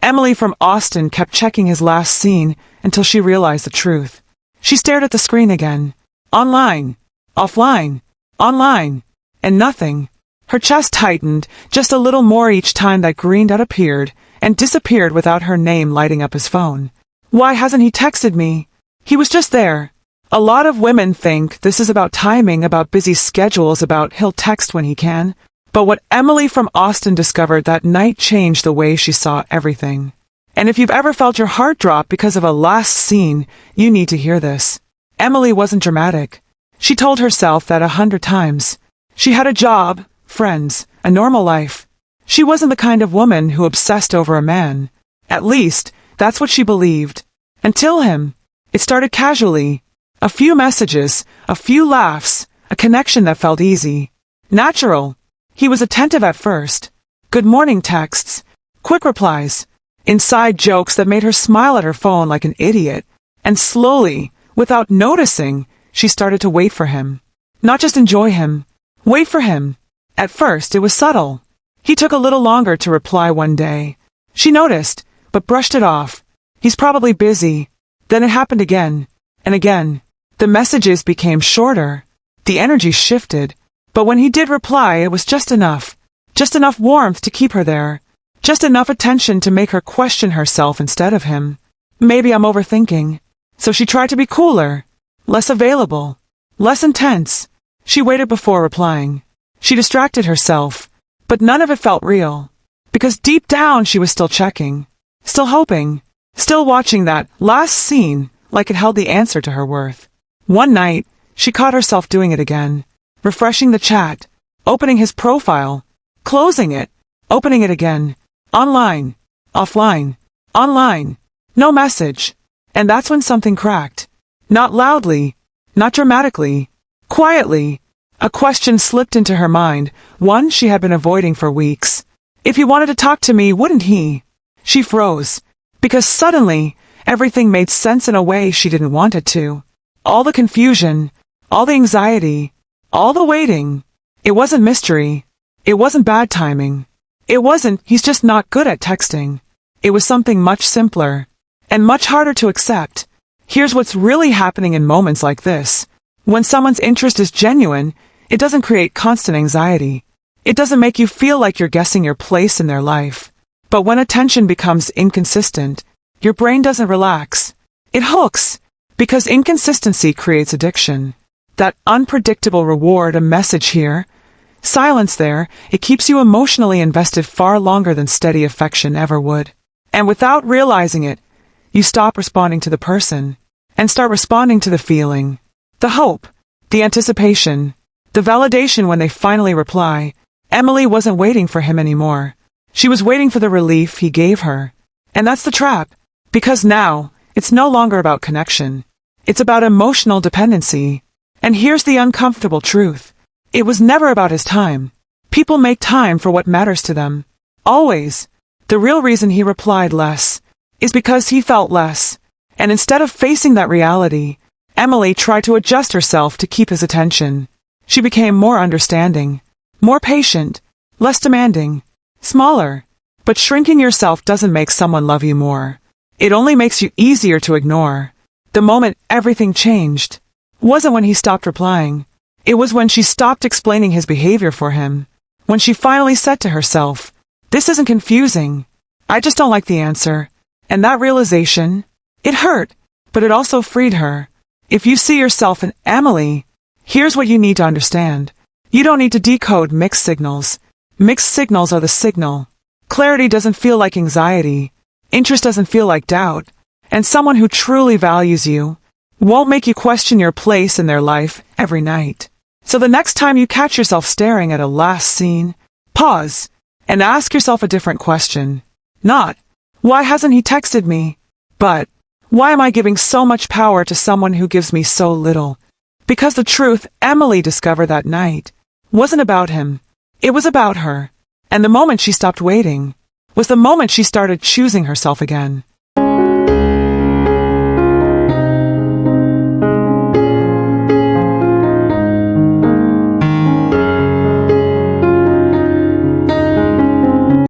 Emily from Austin kept checking his last scene until she realized the truth. She stared at the screen again. Online. Offline. Online. And nothing. Her chest tightened just a little more each time that green dot appeared and disappeared without her name lighting up his phone. Why hasn't he texted me? He was just there. A lot of women think this is about timing, about busy schedules, about he'll text when he can. But what Emily from Austin discovered that night changed the way she saw everything. And if you've ever felt your heart drop because of a last scene, you need to hear this. Emily wasn't dramatic. She told herself that 100 times. She had a job, friends, a normal life. She wasn't the kind of woman who obsessed over a man. At least, that's what she believed. Until him. It started casually. A few messages, a few laughs, a connection that felt easy. Natural. He was attentive at first. Good morning texts, quick replies, inside jokes that made her smile at her phone like an idiot. And slowly, without noticing, she started to wait for him. Not just enjoy him. Wait for him. At first, it was subtle. He took a little longer to reply one day. She noticed, but brushed it off. He's probably busy. Then it happened again. And again. The messages became shorter. The energy shifted. But when he did reply, it was just enough. Just enough warmth to keep her there. Just enough attention to make her question herself instead of him. Maybe I'm overthinking. So she tried to be cooler. Less available. Less intense. She waited before replying. She distracted herself. But none of it felt real. Because deep down she was still checking. Still hoping. Still watching that last scene like it held the answer to her worth. One night, she caught herself doing it again. Refreshing the chat, opening his profile, closing it, opening it again, online, offline, online, no message. And that's when something cracked. Not loudly, not dramatically, quietly. A question slipped into her mind, one she had been avoiding for weeks. If he wanted to talk to me, wouldn't he? She froze, because suddenly, everything made sense in a way she didn't want it to. All the confusion, all the anxiety, all the waiting. It wasn't mystery. It wasn't bad timing. It wasn't, he's just not good at texting. It was something much simpler. And much harder to accept. Here's what's really happening in moments like this. When someone's interest is genuine, it doesn't create constant anxiety. It doesn't make you feel like you're guessing your place in their life. But when attention becomes inconsistent, your brain doesn't relax. It hooks. Because inconsistency creates addiction. That unpredictable reward, a message here, silence there, it keeps you emotionally invested far longer than steady affection ever would. And without realizing it, you stop responding to the person and start responding to the feeling, the hope, the anticipation, the validation when they finally reply. Emily wasn't waiting for him anymore. She was waiting for the relief he gave her. And that's the trap. Because now, it's no longer about connection. It's about emotional dependency. And here's the uncomfortable truth. It was never about his time. People make time for what matters to them. Always. The real reason he replied less is because he felt less. And instead of facing that reality, Emily tried to adjust herself to keep his attention. She became more understanding, more patient, less demanding, smaller. But shrinking yourself doesn't make someone love you more. It only makes you easier to ignore. The moment everything changed wasn't when he stopped replying. It was when she stopped explaining his behavior for him. When she finally said to herself, "This isn't confusing. I just don't like the answer." And that realization, it hurt, but it also freed her. If you see yourself in Emily, here's what you need to understand. You don't need to decode mixed signals. Mixed signals are the signal. Clarity doesn't feel like anxiety. Interest doesn't feel like doubt. And someone who truly values you won't make you question your place in their life every night. So the next time you catch yourself staring at a last scene, pause and ask yourself a different question. Not, why hasn't he texted me? But, why am I giving so much power to someone who gives me so little? Because the truth Emily discovered that night wasn't about him. It was about her. And the moment she stopped waiting was the moment she started choosing herself again.